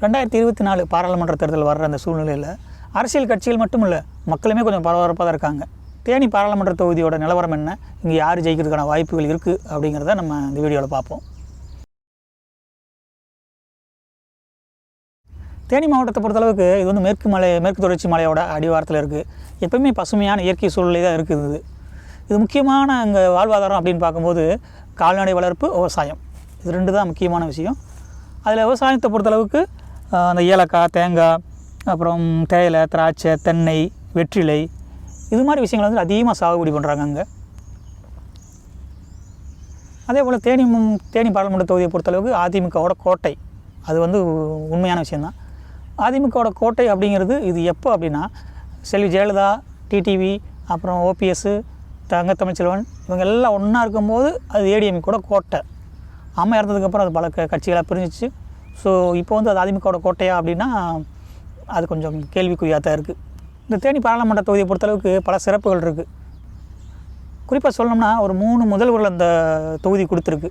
2024 பாராளுமன்ற தேர்தல் வர்ற அந்த சூழ்நிலையில் அரசியல் கட்சிகள் மட்டும் இல்லை, மக்களுமே கொஞ்சம் பரபரப்பாக தான் இருக்காங்க. தேனி பாராளுமன்ற தொகுதியோட நிலவரம் என்ன, இங்கே யார் ஜெயிக்கிறதுக்கான வாய்ப்புகள் இருக்குது அப்படிங்கிறத நம்ம இந்த வீடியோவில் பார்ப்போம். தேனி மாவட்டத்தை பொறுத்தளவுக்கு இது வந்து மேற்கு தொடர்ச்சி மலையோட அடிவாரத்தில் இருக்குது. எப்பவுமே பசுமையான இயற்கை சூழ்நிலை தான் இருக்குது. இது முக்கியமான அங்கே வாழ்வாதாரம் அப்படின்னு பார்க்கும்போது கால்நடை வளர்ப்பு, விவசாயம், இது 2 தான் முக்கியமான விஷயம். அதில் விவசாயத்தை பொறுத்தளவுக்கு அந்த ஏலக்காய், தேங்காய், அப்புறம் தேயிலை, திராட்சை, தென்னை, வெற்றிலை, இது மாதிரி விஷயங்கள் வந்து அதிகமாக சாகுபடி பண்ணுறாங்க அங்கே. அதே போல் தேனி பாராளுமன்ற தொகுதியை பொறுத்தளவுக்கு அதிமுகவோட கோட்டை, அது வந்து உண்மையான விஷயந்தான். அதிமுகவோட கோட்டை அப்படிங்கிறது இது எப்போ அப்படின்னா, செல்வி ஜெயலலிதா, டிடிவி, அப்புறம் ஓபிஎஸ், தங்கத்தமிழ்ச்செல்வன் இவங்க எல்லாம் ஒன்றா இருக்கும்போது அது ஏடிஎம்கோட கோட்டை. அம்மா இறந்ததுக்கப்புறம் அது பல கட்சிகளாக பிரிஞ்சிச்சு. ஸோ இப்போ வந்து அது அதிமுகவோட கோட்டையா அப்படின்னா அது கொஞ்சம் கேள்விக்குறியாக தான் இருக்குது. இந்த தேனி பாராளுமன்ற தொகுதியை பொறுத்தளவுக்கு பல சிறப்புகள் இருக்குது. குறிப்பாக சொல்லணும்னா ஒரு 3 முதல்வர்கள் அந்த தொகுதி கொடுத்துருக்கு.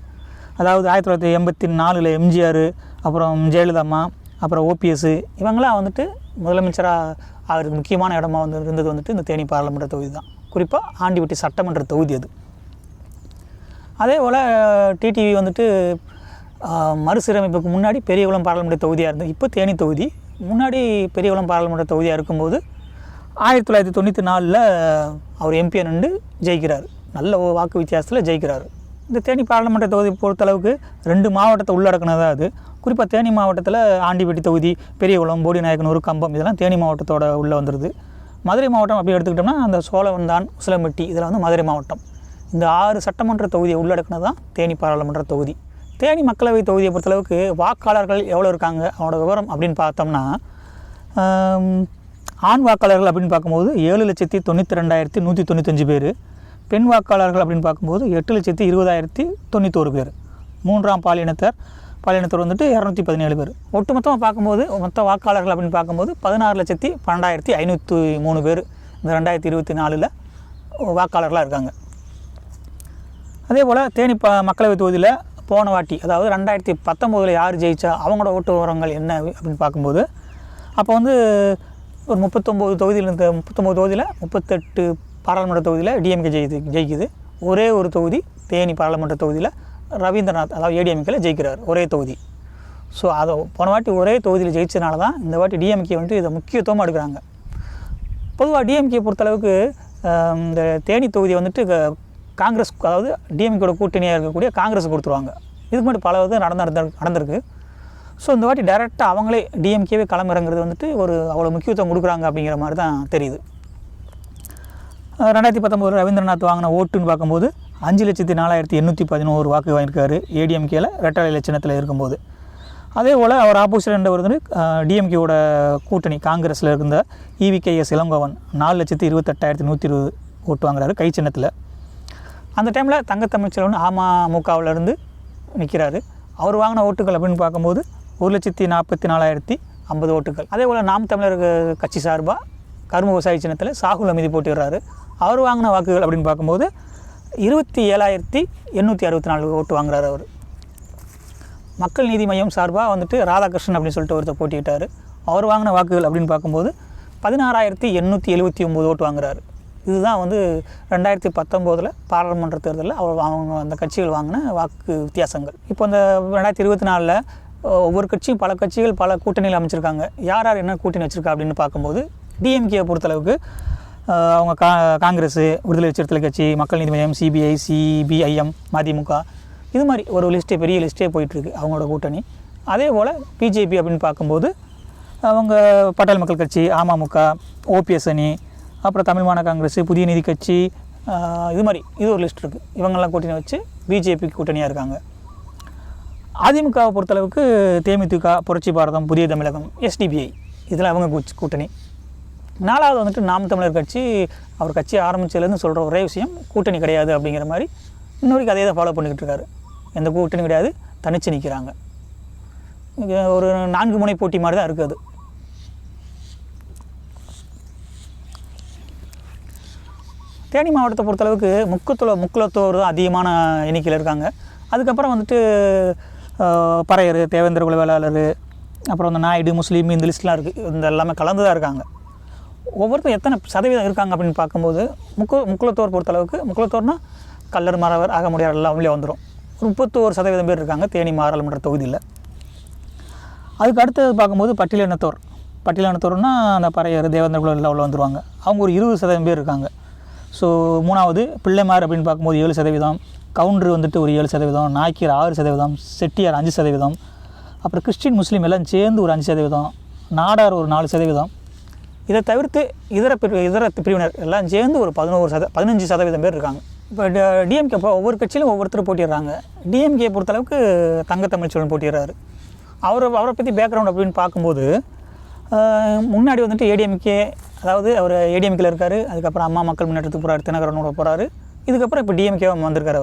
அதாவது 1984 எம்ஜிஆர், அப்புறம் ஜெயலலிதா அம்மா, அப்புறம் ஓபிஎஸ், இவங்களாம் வந்துட்டு முதலமைச்சராக ஆகிறதுக்கு முக்கியமான இடமா வந்து இருந்தது வந்துட்டு இந்த தேனி பாராளுமன்ற தொகுதி தான். குறிப்பாக ஆண்டிபட்டி சட்டமன்ற தொகுதி அது. அதே போல் டிடிவி வந்துட்டு மறுசீரமைப்புக்கு முன்னாடி பெரியகுளம் பாராளுமன்ற தொகுதியாக இருந்தது. இப்போ தேனி தொகுதி. முன்னாடி பெரியகுளம் பாராளுமன்ற தொகுதியாக இருக்கும்போது 1994 அவர் எம்பியை நின்று ஜெயிக்கிறார். நல்ல வாக்கு வித்தியாசத்தில் ஜெயிக்கிறார். இந்த தேனி பாராளுமன்ற தொகுதி பொறுத்தளவுக்கு 2 மாவட்டத்தை உள்ளடக்கினதா அது. குறிப்பாக தேனி மாவட்டத்தில் ஆண்டிபட்டி தொகுதி, பெரியகுளம், போடிநாயக்கனூர், கம்பம், இதெல்லாம் தேனி மாவட்டத்தோட உள்ளே வந்துடுது. மதுரை மாவட்டம் அப்படி எடுத்துக்கிட்டோம்னா அந்த சோழவந்தான், உசிலம்பட்டி, இதெல்லாம் வந்து மதுரை மாவட்டம். இந்த 6 சட்டமன்ற தொகுதியை உள்ளடக்கினது தான் தேனி பாராளுமன்ற தொகுதி. தேனி மக்களவை தொகுதியை பொறுத்தளவுக்கு வாக்காளர்கள் எவ்வளோ இருக்காங்க அவனோட விவரம் அப்படின்னு பார்த்தோம்னா, ஆண் வாக்காளர்கள் அப்படின்னு பார்க்கும்போது 7,92,195 பேர், பெண் வாக்காளர்கள் அப்படின்னு பார்க்கும்போது 8,20,091 பேர், 3ஆம் பாலினத்தர் வந்துட்டு 217 பேர். ஒட்டுமொத்தமாக பார்க்கும்போது மொத்த வாக்காளர்கள் அப்படின்னு பார்க்கும்போது 16,12,503 பேர் இந்த 2024 வாக்காளர்களாக இருக்காங்க. அதே போல் தேனி மக்களவை தொகுதியில் போன வாட்டி, அதாவது 2019 யார் ஜெயிச்சா அவங்களோட ஓட்டு விவரங்கள் என்ன அப்படின்னு பார்க்கும்போது, அப்போ வந்து ஒரு 39 தொகுதியில் 38 பாராளுமன்ற தொகுதியில் டிஎம்கே ஜெயிக்குது. ஒரே ஒரு தொகுதி தேனி பாராளுமன்ற தொகுதியில் ரவீந்திரநாத், அதாவது ஏடிஎம்கேல ஜெயிக்கிறார், ஒரே தொகுதி. ஸோ அதை போன வாட்டி ஒரே தொகுதியில் ஜெயிச்சதுனால தான் இந்த வாட்டி டிஎம்கே வந்துட்டு இதை முக்கியத்துவமாக எடுக்கிறாங்க. பொதுவாக டிஎம்கே பொறுத்தளவுக்கு இந்த தேனி தொகுதியை வந்துட்டு காங்கிரஸ், அதாவது டிஎம்கேயோட கூட்டணியாக இருக்கக்கூடிய காங்கிரஸ் கொடுத்துருவாங்க. இதுக்கு மட்டும் பல இது நடந்திருக்கு. ஸோ இந்த வாட்டி டைரெக்டாக அவங்களே டிஎம்கேவே களமிறங்கிறது வந்துட்டு ஒரு அவ்வளோ முக்கியத்துவம் கொடுக்குறாங்க அப்படிங்கிற மாதிரி தான் தெரியுது. 2019 ரவீந்திரநாத் வாங்கின ஓட்டுன்னு பார்க்கும்போது 5,04,811 வாக்கு வாங்கியிருக்காரு ஏடிஎம்கேல ரெட்டலை இலட்சணத்தில் இருக்கும்போது. அதே போல் அவர் ஆப்போசிட் இருந்தவர் வந்து டிஎம்கேவோட கூட்டணி காங்கிரஸில் இருந்த இவிகேஎஸ் இளங்கோவன் 4,28,120 ஓட்டு வாங்குறாரு கை சின்னத்தில். அந்த டைமில் தங்கத்தமிழ்ச்செல்வன் அமமுகவிலேருந்து நிற்கிறாரு. அவர் வாங்கின ஓட்டுகள் அப்படின்னு பார்க்கும்போது 1,44,050 ஓட்டுகள். அதே போல் நாம் தமிழர் கட்சி சார்பாக கரும்பு விவசாய சின்னத்தில் சாகுல் அமீதி போட்டிடுறாரு. அவர் வாங்கின வாக்குகள் அப்படின்னு பார்க்கும்போது 27,864 ஓட்டு வாங்குறாரு அவர். மக்கள் நீதி மையம் சார்பாக வந்துட்டு ராதாகிருஷ்ணன் அப்படின்னு சொல்லிட்டு ஒருத்தர் போட்டிக்கிட்டார். அவர் வாங்கின வாக்குகள் அப்படின்னு பார்க்கும்போது 16,879 ஓட்டு வாங்குறாரு. இதுதான் வந்து 2019 பாராளுமன்ற தேர்தலில் அவங்க அந்த கட்சிகள் வாங்கின வாக்கு வித்தியாசங்கள். இப்போ இந்த 2024 ஒவ்வொரு கட்சியும் பல கட்சிகள் பல கூட்டணியில் அமைச்சிருக்காங்க. யார் யார் என்ன கூட்டணி வச்சுருக்கா அப்படின்னு பார்க்கும்போது டிஎம்கேயை பொறுத்தளவுக்கு அவங்க காங்கிரஸ், விடுதலை சிறுத்தைகள் கட்சி, மக்கள் நீதி மையம், சிபிஐ, சிபிஐஎம், மதிமுக, இது மாதிரி ஒரு பெரிய லிஸ்ட்டே போயிட்டுருக்கு அவங்களோட கூட்டணி. அதே போல் பிஜேபி அப்படின்னு பார்க்கும்போது அவங்க பட்டாளி மக்கள் கட்சி, அமமுக, ஓபிஎஸ் அணி, அப்புறம் தமிழ் மாநில காங்கிரஸ், புதிய நீதி கட்சி, இது மாதிரி இது ஒரு லிஸ்ட் இருக்குது. இவங்கெல்லாம் கூட்டணி வச்சு பிஜேபி கூட்டணியாக இருக்காங்க. அதிமுகவை பொறுத்தளவுக்கு தேமுதிக, புரட்சி பாரதம், புதிய தமிழகம், எஸ்டிபிஐ, இதெல்லாம் அவங்க கூட்டணி. 4வது வந்துட்டு நாம் தமிழர் கட்சி. அவர் கட்சி ஆரம்பிச்சதுலேருந்து சொல்கிற ஒரே விஷயம் கூட்டணி கிடையாது அப்படிங்கிற மாதிரி இன்னொருக்கு அதே தான் ஃபாலோ பண்ணிக்கிட்டு இருக்காரு. எந்த கூட்டணி கிடையாது, தனிச்சு நிற்கிறாங்க. ஒரு 4 முனை போட்டி மாதிரி தான் இருக்குது. தேனி மாவட்டத்தை பொறுத்தளவுக்கு முக்குலத்தோர் தான் அதிகமான எண்ணிக்கையில் இருக்காங்க. அதுக்கப்புறம் வந்துட்டு பறையர், தேவேந்திர குல வேளாளர், அப்புறம் இந்த நாயுடு, முஸ்லீம், இந்த லிஸ்ட்லாம் இருக்குது. இந்த எல்லாமே கலந்து தான் இருக்காங்க. ஒவ்வொருத்தரும் எத்தனை சதவீதம் இருக்காங்க அப்படின்னு பார்க்கும்போது முக்குலத்தோர் பொறுத்தளவுக்கு, முக்குலத்தோர்னால் கல்லர், மறவர், அகமுடையார் எல்லாம் அவங்களே வந்துடும். ஒரு 31% பேர் இருக்காங்க தேனி பாராளுமன்ற தொகுதியில். அதுக்கு அடுத்தது பார்க்கும்போது பட்டியலினத்தோர்னால் அந்த பறையர், தேவேந்திர குலர் எல்லாம் உள்ள வந்துடுவாங்க. அவங்க ஒரு 20% பேர் இருக்காங்க. ஸோ மூணாவது பிள்ளைமார் அப்படின்னு பார்க்கும்போது 7%, கவுண்டர் வந்துட்டு ஒரு 7%, நாய்க்கர் 6%, செட்டியார் 5%, அப்புறம் கிறிஸ்டின், முஸ்லீம் எல்லாம் சேர்ந்து ஒரு 5%, நாடார் ஒரு 4%. இதை தவிர்த்து இதர பிரிவினர் எல்லாம் சேர்ந்து ஒரு 15% பேர் இருக்காங்க. இப்போ டிஎம்கே ஒவ்வொரு கட்சியிலும் ஒவ்வொருத்தர் போட்டிடுறாங்க. டிஎம்கே பொறுத்தளவுக்கு தங்கத்தமிழ்ச்செல்வன் போட்டிடுறாரு. அவரை பற்றி பேக்ரவுண்ட் அப்படின்னு பார்க்கும்போது முன்னாடி வந்துட்டு ஏடிஎம்கே, அதாவது அவர் ஏடிஎம்கேல இருக்கார். அதுக்கப்புறம் அம்மா மக்கள் முன்னேற்றத்துக்கு போகிறாரு, தினகரனோட போகிறாரு. இதுக்கப்புறம் இப்போ டிஎம்கே வந்திருக்கார்.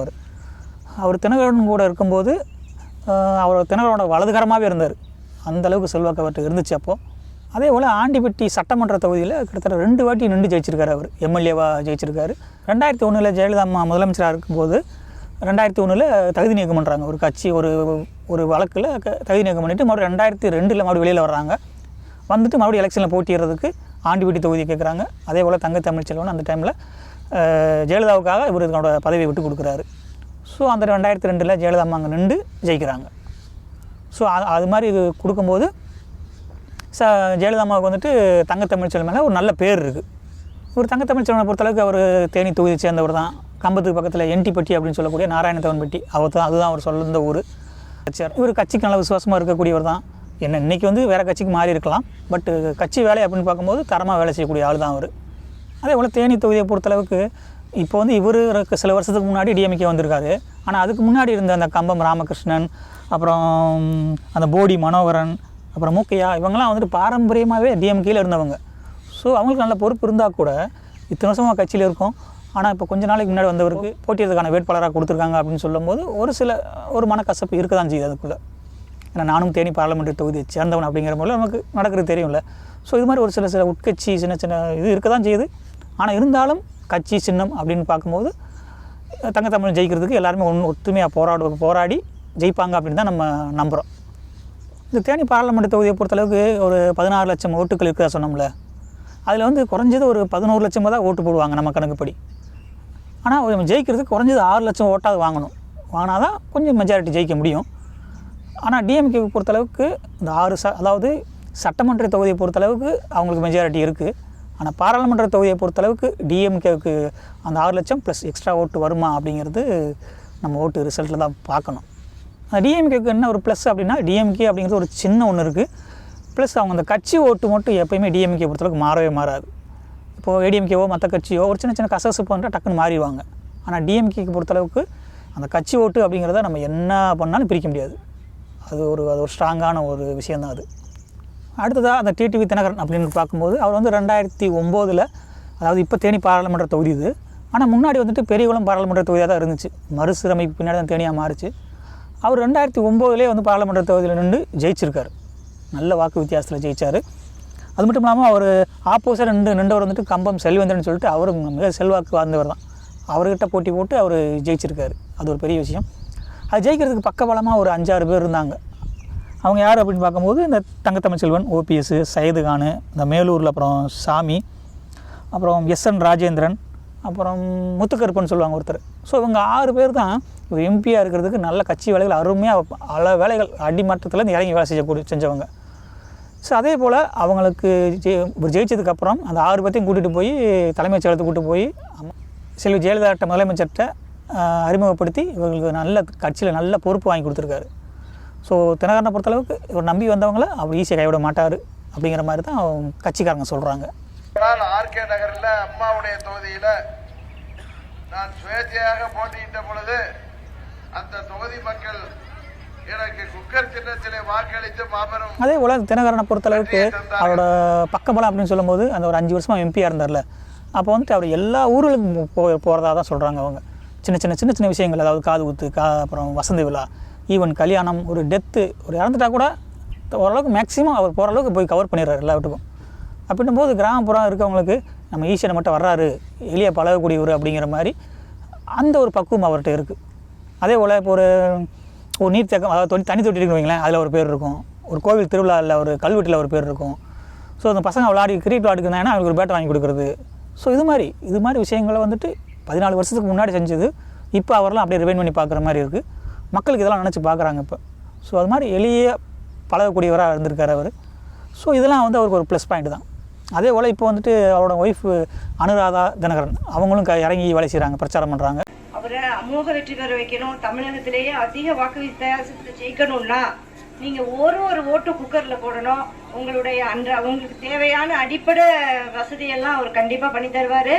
அவர் தினகரன் கூட இருக்கும்போது அவர் தினகரனோட வலதுகரமாகவே இருந்தார். அந்தளவுக்கு செல்வாக்கு அவர்கிட்ட இருந்துச்சு அப்போது. அதே போல் ஆண்டிப்பட்டி சட்டமன்ற தொகுதியில் கிட்டத்தட்ட 2 வாட்டி நின்று ஜெயிச்சிருக்காரு. அவர் எம்எல்ஏவாக ஜெயிச்சிருக்காரு. 2001 ஜெயலலிதா அம்மா முதலமைச்சராக இருக்கும்போது 2001 தகுதி நீக்கம் பண்ணுறாங்க. ஒரு கட்சி ஒரு வழக்கில் தகுதி நீக்கம் பண்ணிவிட்டு மறுபடியும் 2002 மறுபடியும் வெளியில் வர்றாங்க. வந்துட்டு மறுபடியும் எலெக்ஷனில் போட்டிடுறதுக்கு ஆண்டிப்பட்டி தொகுதியை கேட்குறாங்க. அதே போல் தங்கத்தமிழ்ச்செல்வன் அந்த டைமில் ஜெயலலிதாவுக்காக இவர் இதனோட பதவியை விட்டு கொடுக்குறாரு. ஸோ அந்த 2002 ஜெயலலிதா அம்மா அங்கே நின்று ஜெயிக்கிறாங்க. ஸோ அது மாதிரி இது கொடுக்கும்போது ஜெயலலிதா அம்மாவுக்கு வந்துட்டு தங்கத்தமிழ்ச்செல்வன் மேலே ஒரு நல்ல பேர் இருக்குது. ஒரு தங்கத்தமிழ்ச்செல்வனை பொறுத்தளவுக்கு அவர் தேனி தொகுதியை சேர்ந்தவர் தான். கம்பத்துக்கு பக்கத்தில் என்டிப்பட்டி அப்படின்னு சொல்லக்கூடிய நாராயணத்தவன்பட்டி, அதுதான் அவர் சொந்த ஊர். இவர் கட்சிக்கு நல்ல விசுவாசமாக இருக்கக்கூடியவர் தான். இன்றைக்கி வந்து வேறு கட்சிக்கு மாறி இருக்கலாம், பட்டு கட்சி வேலை அப்படின்னு பார்க்கும்போது தரமாக வேலை செய்யக்கூடிய ஆள் தான் அவர். அதே போல் தேனி தொகுதியை பொறுத்தளவுக்கு இப்போ வந்து இவர் சில வருஷத்துக்கு முன்னாடி டிஎம்கே வந்திருக்காரு. ஆனால் அதுக்கு முன்னாடி இருந்த அந்த கம்பம் ராமகிருஷ்ணன், அப்புறம் அந்த போடி மனோகரன், அப்புறம் மூக்கையா, இவங்கெல்லாம் வந்துட்டு பாரம்பரியமாகவே டிஎம்கேயில் இருந்தவங்க. ஸோ அவங்களுக்கு நல்ல பொறுப்பு இருந்தால் கூட இத்தனை வருஷமாக கட்சியில் இருக்கும். ஆனால் இப்போ கொஞ்ச நாளைக்கு முன்னாடி வந்தவருக்கு போட்டியதுக்கான வேட்பாளராக கொடுத்துருக்காங்க அப்படின்னு சொல்லும்போது ஒரு மனக்கசப்பு இருக்க தான் செய்யுது அதுக்குள்ளே. ஏன்னா நானும் தேனி பாராளுமன்ற தொகுதியை சேர்ந்தவன் அப்படிங்கிற போல நமக்கு நடக்கிறது தெரியும்ல. ஸோ இது மாதிரி ஒரு சில உட்கட்சி சின்ன இது இருக்க தான் செய்யுது. ஆனால் இருந்தாலும் கட்சி சின்னம் அப்படின்னு பார்க்கும்போது தங்கத்தமிழ் ஜெயிக்கிறதுக்கு எல்லாருமே ஒத்துமையாக போராடி ஜெயிப்பாங்க அப்படின்னு தான் நம்ம நம்புகிறோம். இந்த தேனி பாராளுமன்ற தொகுதியை பொறுத்தளவுக்கு ஒரு 16 லட்சம் ஓட்டுகள் இருக்கிறதா சொன்னோம்ல. அதில் வந்து குறைஞ்சது ஒரு 11 லட்சம் தான் ஓட்டு போடுவாங்க நம்ம கணக்குப்படி. ஆனால் ஜெயிக்கிறதுக்கு குறைஞ்சது 6 லட்சம் ஓட்டாவது வாங்கினா தான் கொஞ்சம் மெஜாரிட்டி ஜெயிக்க முடியும். ஆனால் டிஎம்கே பொறுத்தளவுக்கு இந்த அதாவது சட்டமன்ற தொகுதியை பொறுத்தளவுக்கு அவங்களுக்கு மெஜாரிட்டி இருக்குது. ஆனால் பாராளுமன்ற தொகுதியை பொறுத்தளவுக்கு டிஎம்கேவுக்கு அந்த 6 லட்சம் ப்ளஸ் எக்ஸ்ட்ரா ஓட்டு வருமா அப்படிங்கிறது நம்ம ஓட்டு ரிசல்ட்டில் தான் பார்க்கணும். அந்த டிஎம்கேக்கு என்ன ஒரு ப்ளஸ் அப்படின்னா, டிஎம்கே அப்படிங்கிறது ஒரு சின்ன ஒன்று இருக்குது. ப்ளஸ் அவங்க அந்த கட்சி ஓட்டு மட்டும் எப்போயுமே டிஎம்கே பொறுத்தளவுக்கு மாறவே மாறாது. இப்போது ஏடிஎம்கேவோ மற்ற கட்சியோ ஒரு சின்ன கசகசப்பு பண்ணுறா டக்குன்னு மாறிடுவாங்க. ஆனால் டிஎம்கேக்கு பொறுத்தளவுக்கு அந்த கட்சி ஓட்டு அப்படிங்கிறத நம்ம என்ன பண்ணாலும் பிரிக்க முடியாது. அது ஒரு ஸ்ட்ராங்கான ஒரு விஷயந்தான் அது. அடுத்ததாக அந்த டிடிவி தினகரன் அப்படின்னு பார்க்கும்போது அவர் வந்து 2009 அதாவது இப்போ தேனி பாராளுமன்ற தொகுதி இது. ஆனால் முன்னாடி வந்துட்டு பெரியகுளம் பாராளுமன்ற தொகுதியாக தான் இருந்துச்சு. மறுசீரமைப்பு பின்னாடி தான் தேனியாக மாறிச்சு. அவர் 2009 வந்து பாராளுமன்ற தொகுதியில் நின்று ஜெயிச்சிருக்கார். நல்ல வாக்கு வித்தியாசத்தில் ஜெயித்தார். அது மட்டும் இல்லாமல் அவர் ஆப்போசிட் நின்றவர் வந்துட்டு கம்பம் செல்வேந்திரன் சொல்லிட்டு அவர் மிக செல்வாக்கு வாழ்ந்தவர் தான். அவர்கிட்ட போட்டி போட்டு அவர் ஜெயிச்சிருக்காரு. அது ஒரு பெரிய விஷயம். அது ஜெயிக்கிறதுக்கு பக்கபலமாக ஒரு 5-6 பேர் இருந்தாங்க. அவங்க யார் அப்படின்னு பார்க்கும்போது இந்த தங்கத்தமிழ்ச்செல்வன், ஓபிஎஸ், சையதுகான், இந்த மேலூரில் அப்புறம் சாமி, அப்புறம் எஸ்என் ராஜேந்திரன், அப்புறம் முத்துக்கருப்பன் சொல்லுவாங்க ஒருத்தர். ஸோ இவங்க 6 பேர் தான் ஒரு எம்பியாக இருக்கிறதுக்கு நல்ல கட்சி வேலைகள் அருமையாக பல வேலைகள் அடிமட்டத்தில் இறங்கி வேலை செஞ்சவங்க. ஸோ அதே போல் அவங்களுக்கு ஜெயிச்சதுக்கப்புறம் அந்த 6 பேர்த்தையும் கூட்டிகிட்டு போய் தலைமைச் செயலத்தை கூப்பிட்டு போய் செல்வி ஜெயலலிதா முதலமைச்சர்கிட்ட அறிமுகப்படுத்தி இவங்களுக்கு நல்ல கட்சியில் நல்ல பொறுப்பு வாங்கி கொடுத்துருக்காரு. ஸோ தினகரனை பொறுத்தளவுக்கு இவர் நம்பி வந்தவங்கள அவர் ஈஸியாக கைவிட மாட்டார் அப்படிங்கிற மாதிரி தான் கட்சிக்காரங்க சொல்கிறாங்க. ஆர்கே நகரில் அம்மாவுடைய தொகுதியில் நான் சுயேட்சையாக போட்டியிட்ட பொழுது அந்த தொகுதி மக்கள் எனக்கு குக்கர் சின்னத்திலே வாக்களித்து மாபெரும். அதே போல் தினகரனை பொறுத்தளவுக்கு அவரோட பக்கபலம் அப்படின்னு சொல்லும்போது அந்த ஒரு 5 வருஷமாக எம்பியாக இருந்தார்ல, அப்போ வந்துட்டு அவர் எல்லா ஊர்களுக்கும் போகிறதா தான் சொல்கிறாங்க. அவங்க சின்ன விஷயங்கள், அதாவது காது குத்து, அப்புறம் வசந்த விழா, ஈவன் கல்யாணம், ஒரு டெத்து, ஒரு இறந்துட்டா கூட ஓரளவுக்கு மேக்ஸிமம் அவர் போகிற அளவுக்கு போய் கவர் பண்ணிடுறாரு எல்லா வீட்டுக்கும். அப்படின்னும் போது கிராமப்புறம் இருக்கவங்களுக்கு நம்ம ஈஸியாக மட்டும் வர்றாரு, எளிய பழகக்கூடியவர் அப்படிங்கிற மாதிரி அந்த ஒரு பக்குவம் அவர்கிட்ட இருக்குது. அதே போல் இப்போ ஒரு நீர்த்தேக்கம், அதாவது தண்ணி தொட்டி இருக்குன்னு வைங்களேன், அதில் ஒரு பேர் இருக்கும். ஒரு கோவில் திருவிழாவில் ஒரு கல்வெட்டில் ஒரு பேர் இருக்கும். ஸோ அந்த பசங்க கிரிக்கெட் விளையாடுக்குன்னா அவங்களுக்கு ஒரு பேட்டை வாங்கி கொடுக்குறது. ஸோ இது மாதிரி விஷயங்களை வந்துட்டு 14 வருஷத்துக்கு முன்னாடி செஞ்சது இப்போ அவரெல்லாம் அப்படியே ரிவைன் பண்ணி பார்க்குற மாதிரி இருக்குது. மக்களுக்கு இதெல்லாம் நினச்சி பார்க்குறாங்க இப்போ. ஸோ அது மாதிரி எளிய பழகக்கூடியவராக இருந்திருக்கார் அவர். ஸோ இதெல்லாம் வந்து அவருக்கு ஒரு ப்ளஸ் பாயிண்ட் தான். அதே போல் இப்போ வந்துட்டு அவரோட ஒய்ஃப் அனுராதா தினகரன் அவங்களும் இறங்கி வேலை செய்கிறாங்க, பிரச்சாரம் பண்ணுறாங்க. அவரை அமோக வெற்றி பெற வைக்கணும், தமிழகத்திலேயே அதிக வாக்கு வித்தியாசத்தை ஜெயிக்கணும்னா நீங்கள் ஒரு ஓட்டு குக்கரில் போடணும். உங்களுக்கு தேவையான அடிப்படை வசதியெல்லாம் அவர் கண்டிப்பாக பண்ணி தருவார்.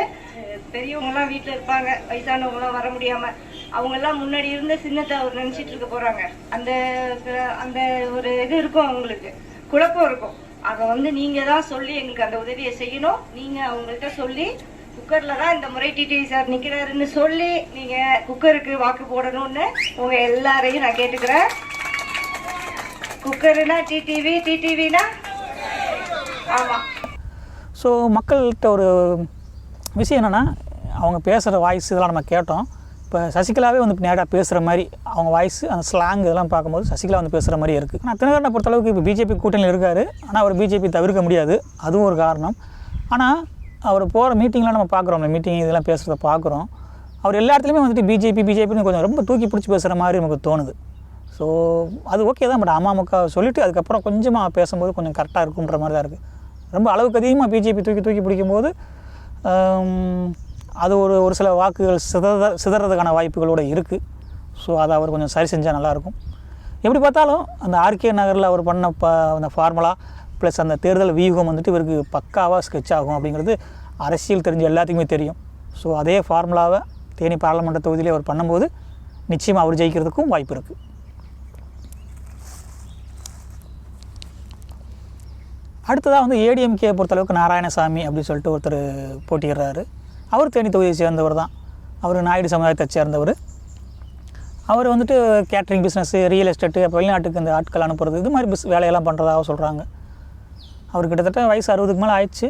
பெரியவங்கலாம் வீட்டில் இருப்பாங்க, வயசானவங்களாம் வர முடியாமல் அவங்கெல்லாம் முன்னாடி இருந்த சின்னத்தை அவர் நினச்சிட்டு இருக்க போகிறாங்க. அந்த ஒரு இது இருக்கும், அவங்களுக்கு குழப்பம் இருக்கும். அதை வந்து நீங்கள் தான் சொல்லி எங்களுக்கு அந்த உதவியை செய்யணும். நீங்கள் அவங்கள்ட்ட சொல்லி குக்கரில் தான் இந்த முறை டிடிவி சார் நிற்கிறாருன்னு சொல்லி நீங்கள் குக்கருக்கு வாக்கு போடணும்னு உங்கள் எல்லாரையும் நான் கேட்டுக்கிறேன். குக்கருனா டிடிவி, டிடிவினா ஆமாம். ஸோ மக்கள்கிட்ட ஒரு விஷயம் என்னென்னா, அவங்க பேசுகிற வாய்ஸ் இதெல்லாம் நம்ம கேட்டோம். இப்போ சசிகலாவே வந்து நேராக பேசுகிற மாதிரி அவங்க வாய்ஸ், அந்த ஸ்லாங் இதெல்லாம் பார்க்கும்போது சசிகலா வந்து பேசுகிற மாதிரி இருக்குது. ஆனால் தினகரனை பொறுத்தளவுக்கு இப்போ பிஜேபி கூட்டணியில் இருக்கார். ஆனால் அவர் பிஜேபி தவிர்க்க முடியாது, அதுவும் ஒரு காரணம். ஆனால் அவர் போகிற மீட்டிங்லாம் நம்ம பார்க்குறோம், மீட்டிங் இதெல்லாம் பேசுகிறத பார்க்குறோம். அவர் எல்லா இடத்துலையுமே வந்துட்டு பிஜேபின்னு கொஞ்சம் ரொம்ப தூக்கி பிடிச்சி பேசுகிற மாதிரி நமக்கு தோணுது. ஸோ அது ஓகே தான். பட் அமமுக சொல்லிவிட்டு அதுக்கப்புறம் கொஞ்சமாக பேசும்போது கொஞ்சம் கரெக்டாக இருக்குன்ற மாதிரி தான் இருக்குது. ரொம்ப அளவுக்கு அதிகமாக பிஜேபி தூக்கி பிடிக்கும்போது அது ஒரு சில வாக்குகள் சிதறதுக்கான வாய்ப்புகளோடு இருக்குது. ஸோ அதை அவர் கொஞ்சம் சரி செஞ்சால் நல்லாயிருக்கும். எப்படி பார்த்தாலும் அந்த ஆர்கே நகரில் அவர் பண்ண அந்த ஃபார்முலா ப்ளஸ் அந்த தேர்தல் வியூகம் வந்துட்டு இவருக்கு பக்காவாக ஸ்கெட்ச் ஆகும் அப்படிங்கிறது அரசியல் தெரிஞ்ச எல்லாத்துக்குமே தெரியும். ஸோ அதே ஃபார்முலாவை தேனி பாராளுமன்ற தொகுதியிலே அவர் பண்ணும்போது நிச்சயமாக அவர் ஜெயிக்கிறதுக்கும் வாய்ப்பு இருக்குது. அடுத்ததாக வந்து ஏடிஎம்கே பொறுத்தளவுக்கு நாராயணசாமி அப்படின்னு சொல்லிட்டு ஒருத்தர் போட்டியிடுறாரு. அவர் தேனி தொகுதியை சேர்ந்தவர் தான். அவர் நாயுடு சமுதாயத்தை சேர்ந்தவர். அவர் வந்துட்டு கேட்ரிங் பிஸ்னஸ்ஸு, ரியல் எஸ்டேட்டு, அப்போ வெளிநாட்டுக்கு இந்த ஆட்கள் அனுப்புறது, இது மாதிரி வேலையெல்லாம் பண்ணுறதாக சொல்கிறாங்க. அவர் கிட்டத்தட்ட வயசு 60க்கு மேலே ஆயிடுச்சு.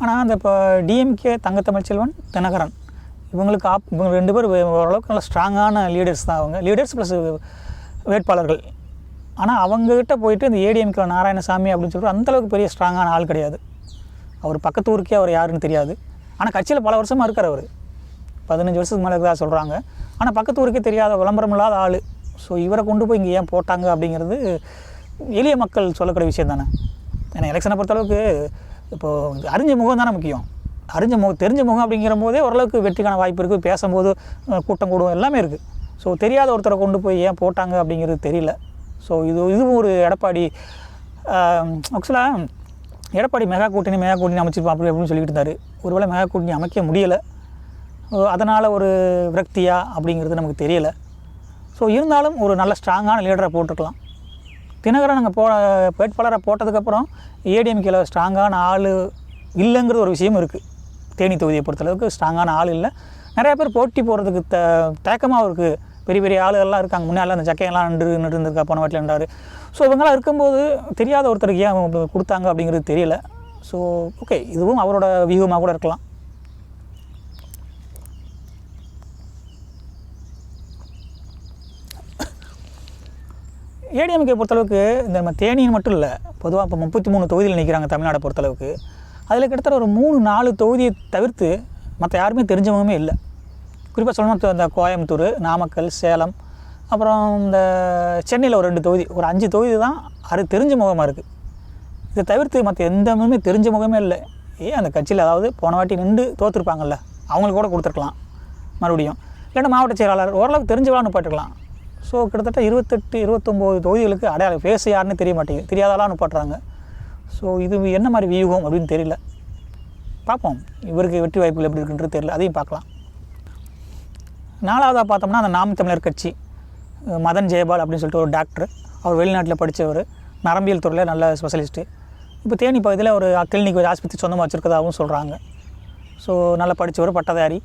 ஆனால் அந்த இப்போ டிஎம்கே தங்கத்தமிழ்ச்செல்வன், தினகரன் இவங்க 2 பேர் ஓரளவுக்கு நல்ல ஸ்ட்ராங்கான லீடர்ஸ் தான். அவங்க லீடர்ஸ் ப்ளஸ் வேட்பாளர்கள். ஆனால் அவங்ககிட்ட போயிட்டு இந்த ஏடிஎம்கே நாராயணசாமி அப்படின்னு சொல்லிட்டு அந்தளவுக்கு பெரிய ஸ்ட்ராங்கான ஆள் கிடையாது. அவர் பக்கத்து ஊருக்கே அவர் யாருன்னு தெரியாது. ஆனால் கட்சியில் பல வருஷமாக இருக்கார். அவர் 15 வருஷத்துக்கு மேலே இருக்கிறதா சொல்கிறாங்க. ஆனால் பக்கத்து ஊருக்கே தெரியாத, விளம்பரம் இல்லாத ஆள். ஸோ இவரை கொண்டு போய் இங்கே ஏன் போட்டாங்க அப்படிங்கிறது எளிய மக்கள் சொல்லக்கூடிய விஷயம் தானே. ஏன்னா எலெக்ஷனை பொறுத்தளவுக்கு இப்போது அறிஞ்ச முகம் தானே முக்கியம். தெரிஞ்ச முகம் அப்படிங்கிற போதே ஓரளவுக்கு வெற்றிக்கான வாய்ப்பு இருக்குது. பேசும்போது கூட்டம் கூடும், எல்லாமே இருக்குது. ஸோ தெரியாத ஒருத்தரை கொண்டு போய் ஏன் போட்டாங்க அப்படிங்கிறது தெரியல. ஸோ இதுவும் ஒரு எடப்பாடி ஆக்சுவலாக எடப்பாடி மெகா கூட்டணி அமைச்சிருப்பான் அப்படின்னு சொல்லிட்டு இருந்தார். ஒருவேளை மெகா கூட்டணி அமைக்க முடியலை, அதனால் ஒரு விரக்தியா அப்படிங்கிறது நமக்கு தெரியலை. ஸோ இருந்தாலும் ஒரு நல்ல ஸ்ட்ராங்கான லீடரை போட்டிருக்கலாம். தினகரன் நாங்கள் வேட்பாளரை போட்டதுக்கப்புறம் ஏடிஎம்கேல ஸ்ட்ராங்கான ஆள் இல்லைங்கிறது ஒரு விஷயம் இருக்குது. தேனி தொகுதியை பொறுத்தளவுக்கு ஸ்ட்ராங்கான ஆள் இல்லை. நிறையா பேர் போட்டி போகிறதுக்கு தயக்கமாக இருக்குது. பெரிய ஆளுகள்லாம் இருக்காங்க. முன்னாள் அந்த ஜக்கையெல்லாம் நின்றுருந்துருக்கா, போன வாட்டில் நின்றாரு. ஸோ இவங்களாம் இருக்கும்போது தெரியாத ஒருத்தருக்கு ஏன் கொடுத்தாங்க அப்படிங்கிறது தெரியல. ஸோ ஓகே, இதுவும் அவரோட வியூகமாக கூட இருக்கலாம். ஏடிஎம்கே பொறுத்தளவுக்கு இந்த நம்ம தேனின்னு மட்டும் இல்லை, பொதுவாக இப்போ 33 தொகுதியில் நிற்கிறாங்க தமிழ்நாடை பொறுத்தளவுக்கு. அதில் கிட்டத்தட்ட ஒரு 3-4 தொகுதியை தவிர்த்து மற்ற யாருமே தெரிஞ்சவங்களுமே இல்லை. குறிப்பாக சொல்லணும், இந்த கோயம்புத்தூர், நாமக்கல், சேலம், அப்புறம் இந்த சென்னையில் ஒரு 2 தொகுதி, ஒரு 5 தொகுதி தான் அது தெரிஞ்ச முகமாக இருக்குது. இதை தவிர்த்து மற்ற எந்த முகமே தெரிஞ்ச முகமே இல்லை. அந்த கட்சியில் அதாவது போன வாட்டி நின்று தோற்றுருப்பாங்கல்ல, அவங்களுக்கு கூட கொடுத்துருக்கலாம் மறுபடியும். இல்லைன்னா மாவட்ட செயலாளர் ஓரளவுக்கு தெரிஞ்சவளான்னு போட்டுக்கலாம். ஸோ கிட்டத்தட்ட 28-29 தொகுதிகளுக்கு அடையாளம் ஃபேஸ் யாருன்னு தெரிய மாட்டேங்குது, தெரியாதாலாம் அனுப்பாட்டுறாங்க. ஸோ இது என்ன மாதிரி வியூகம் அப்படின்னு தெரியல. பார்ப்போம், இவருக்கு வெற்றி வாய்ப்புகள் எப்படி இருக்குன்றது தெரியல, அதையும் பார்க்கலாம். 4வதாக பார்த்தோம்னா அந்த நாம் தமிழர் கட்சி, மதன் ஜெயபால் அப்படின்னு சொல்லிட்டு ஒரு டாக்டர். அவர் வெளிநாட்டில் படித்தவர், நரம்பியல் துறையில் நல்ல ஸ்பெஷலிஸ்ட்டு. இப்போ தேனி பகுதியில் ஒரு கிளினிக் ஆஸ்பத்திரி சொந்தமாக வச்சுருக்கதாகவும் சொல்கிறாங்க. ஸோ நல்லா படித்தவர், பட்டதாரி.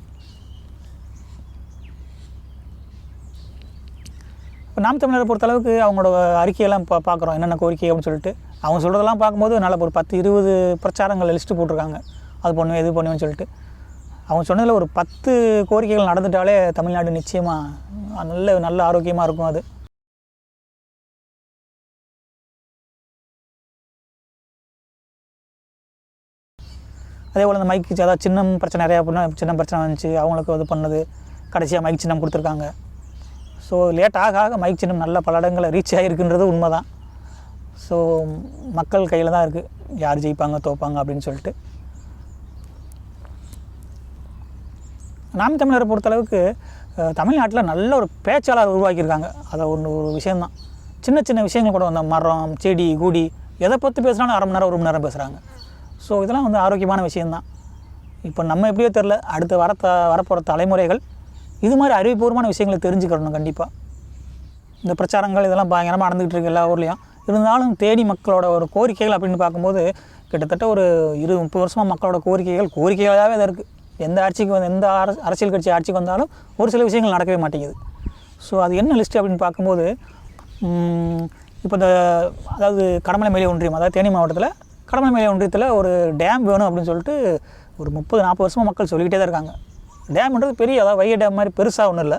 இப்போ நாம் தமிழரை பொறுத்தளவுக்கு அவங்களோட அறிக்கையெல்லாம் பார்க்குறோம், என்னென்ன கோரிக்கை அப்படின்னு சொல்லிட்டு. அவங்க சொல்கிறதெல்லாம் பார்க்கும்போது நல்ல ஒரு 10-20 பிரச்சாரங்கள் லிஸ்ட்டு போட்டிருக்காங்க. அது பண்ணுவேன், இது பண்ணுவேன்னு சொல்லிட்டு. அவங்க சொன்னதில் ஒரு 10 கோரிக்கைகள் நடந்துட்டாலே தமிழ்நாடு நிச்சயமாக நல்ல ஆரோக்கியமாக இருக்கும். அது அதே போல் அந்த மைக் அதாவது சின்னம் பிரச்சனை நிறையா அப்படின்னா சின்னம் பிரச்சனை வந்துச்சு, அவங்களுக்கு இது பண்ணது, கடைசியாக மைக் சின்னம் கொடுத்துருக்காங்க. ஸோ லேட் ஆக ஆக மைக் சின்னம் நல்ல பல இடங்களில் ரீச் ஆகிருக்குன்றது உண்மை தான். ஸோ மக்கள் கையில் தான் இருக்குது யார் ஜெயிப்பாங்க தோப்பாங்க அப்படின்னு சொல்லிட்டு. நாம் தமிழரை பொறுத்தளவுக்கு தமிழ்நாட்டில் நல்ல ஒரு பேச்சாளர் உருவாக்கியிருக்காங்க. அதை ஒரு விஷயந்தான். சின்ன சின்ன விஷயங்கள் கூட அந்த மரம் செடி கொடி எதை பற்றி பேசுனாலும் அரை மணி நேரம் 1 மணி நேரம் பேசுகிறாங்க. ஸோ இதெல்லாம் வந்து ஆரோக்கியமான விஷயந்தான். இப்போ நம்ம எப்படியோ தெரில, அடுத்து வரப்போகிற தலைமுறைகள் இது மாதிரி அறிவுபூர்வமான விஷயங்களை தெரிஞ்சுக்கிறணும் கண்டிப்பாக. இந்த பிரச்சாரங்கள் இதெல்லாம் பயங்கரமாக நடந்துகிட்டு இருக்கு எல்லா ஊர்லேயும். இருந்தாலும் தேனி மக்களோட ஒரு கோரிக்கைகள் அப்படின்னு பார்க்கும்போது கிட்டத்தட்ட ஒரு 20-30 வருஷமாக மக்களோட கோரிக்கைகளாகவே தான் இருக்குது. எந்த அரசியல் கட்சி ஆட்சிக்கு வந்தாலும் ஒரு சில விஷயங்கள் நடக்கவே மாட்டேங்குது. ஸோ அது என்ன லிஸ்ட்டு அப்படின்னு பார்க்கும்போது இப்போ அதாவது கடமலை மேலே ஒன்றியம், அதாவது தேனி மாவட்டத்தில் கடமலை மேலே ஒன்றியத்தில் ஒரு டேம் வேணும் அப்படின்னு சொல்லிட்டு ஒரு 30-40 வருஷமாக மக்கள் சொல்லிக்கிட்டே தான் இருக்காங்க. டேம்ன்றது பெரிய, அதாவது வைகை டேம் மாதிரி பெருசாக ஒன்றும் இல்லை.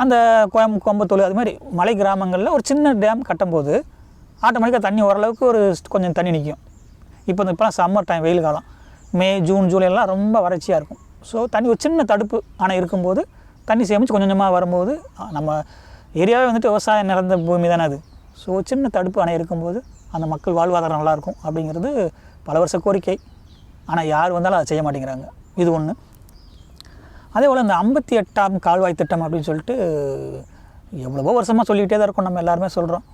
அந்த கோயம்புத்தூர் அது மாதிரி மலை கிராமங்களில் ஒரு சின்ன டேம் கட்டும்போது ஆட்டோமேட்டிக்காக தண்ணி ஓரளவுக்கு கொஞ்சம் தண்ணி நிற்கும். இப்போலாம் சம்மர் டைம், வெயில் காலம், மே ஜூன் ஜூலைலாம் ரொம்ப வறட்சியாக இருக்கும். ஸோ தண்ணி ஒரு சின்ன தடுப்பு அணை இருக்கும்போது தண்ணி சேமித்து கொஞ்சம் கொஞ்சமாக வரும்போது, நம்ம ஏரியாவே வந்துட்டு விவசாயம் நிறைந்த பூமி தானே அது. ஸோ சின்ன தடுப்பு அணை இருக்கும்போது அந்த மக்கள் வாழ்வாதாரம் நல்லாயிருக்கும் அப்படிங்கிறது பல வருஷ கோரிக்கை. ஆனால் யார் வந்தாலும் அதை செய்ய மாட்டேங்கிறாங்க. இது ஒன்று. அதே போல் இந்த 58ஆம் கால்வாய் திட்டம் அப்படின்னு சொல்லிட்டு எவ்வளவோ வருஷமாக சொல்லிக்கிட்டே தான் இருக்கோம், நம்ம எல்லாருமே சொல்கிறோம்.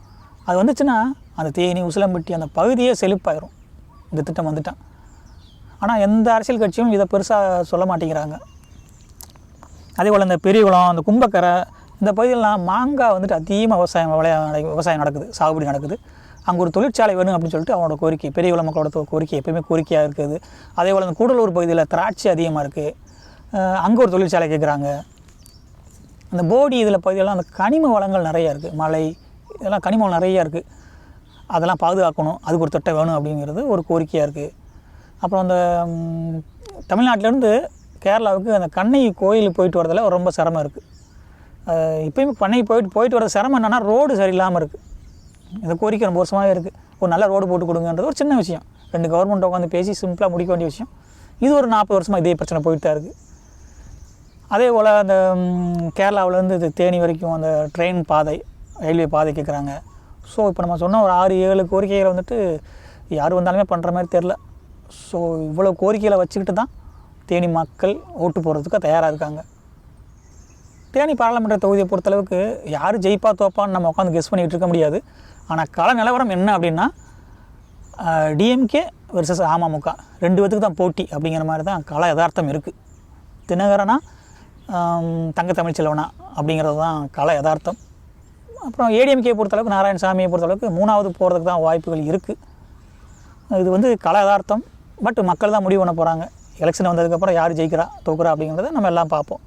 அது வந்துச்சுன்னா அந்த தேனி உசிலம்பட்டி அந்த பகுதியே செழிப்பாயிரும் இந்த திட்டம் வந்துட்டான். ஆனால் எந்த அரசியல் கட்சியும் இதை பெருசாக சொல்ல மாட்டேங்கிறாங்க. அதே போல் இந்த பெரியகுளம், அந்த கும்பக்கரை, இந்த பகுதியிலலாம் மாங்காய் வந்துட்டு அதிகமாக விவசாயம் நடக்குது, சாகுபடி நடக்குது. அங்கே ஒரு தொழிற்சாலை வேணும் அப்படின்னு சொல்லிட்டு அவனோட கோரிக்கை, பெரியகுளம் மக்களோட கோரிக்கை எப்போயுமே கோரிக்கையாக இருக்குது. அதே போல் அந்த கூடலூர் பகுதியில் திராட்சை அதிகமாக இருக்குது, அங்கே ஒரு தொழிற்சாலை கேட்குறாங்க. அந்த போடி இதில் பகுதியெல்லாம் அந்த கனிம வளங்கள் நிறையா இருக்குது, மலை இதெல்லாம் கனிம வளம் நிறையா இருக்குது. அதெல்லாம் பாதுகாக்கணும், அதுக்கு ஒரு திட்டம் வேணும் அப்படிங்கிறது ஒரு கோரிக்கையாக இருக்குது. அப்புறம் அந்த தமிழ்நாட்டிலேருந்து கேரளாவுக்கு அந்த கண்ணகி கோயிலுக்கு போயிட்டு வரதில் ரொம்ப சிரமம் இருக்குது. இப்போயுமே கண்ணகி போயிட்டு வர சிரமம் என்னென்னா ரோடு சரியில்லாமல் இருக்குது. இந்த கோரிக்கை ரொம்ப வருஷமாகவே இருக்குது. ஒரு நல்ல ரோடு போட்டு கொடுங்கன்றது ஒரு சின்ன விஷயம், 2 கவர்மெண்ட் உட்காந்து பேசி சிம்பிளாக முடிக்க வேண்டிய விஷயம். இது ஒரு 40 வருஷமாக இதே பிரச்சனை போயிட்டு தான் இருக்குது. அதே போல் அந்த கேரளாவிலேருந்து இது தேனி வரைக்கும் அந்த ட்ரெயின் பாதை, ரயில்வே பாதை கேட்குறாங்க. ஸோ இப்போ நம்ம சொன்ன ஒரு 6-7 கோரிக்கைகளை வந்துட்டு யார் வந்தாலுமே பண்ணுற மாதிரி தெரில. ஸோ இவ்வளோ கோரிக்கைகளை வச்சுக்கிட்டு தான் தேனி மக்கள் ஓட்டு போடுறதுக்கு தயாராக இருக்காங்க. தேனி பாராளுமன்ற தொகுதியை பொறுத்தளவுக்கு யார் ஜெயிப்பா தோப்பான்னு நம்ம உட்காந்து கெஸ் பண்ணிகிட்டு இருக்க முடியாது. ஆனால் கள நிலவரம் என்ன அப்படின்னா டிஎம்கே வெர்சஸ் அமமுக 2 பேத்துக்கு தான் போட்டி அப்படிங்கிற மாதிரி தான் கள யதார்த்தம் இருக்குது. தினகரனா தங்க தமிழ்ச்செல்வனா அப்படிங்கிறது தான் கள யதார்த்தம். அப்புறம் ஏடிஎம்கே பொறுத்தளவுக்கு நாராயணசாமியை பொறுத்தளவுக்கு 3வது போகிறதுக்கு தான் வாய்ப்புகள் இருக்குது. இது வந்து கள யதார்த்தம். பட் மக்கள் தான் முடிவு பண்ண போகிறாங்க. எலெக்ஷன் வந்ததுக்கப்புறம் யார் ஜெயிக்கிறா தோக்குறா அப்படிங்கிறத நம்ம எல்லாம் பார்ப்போம்.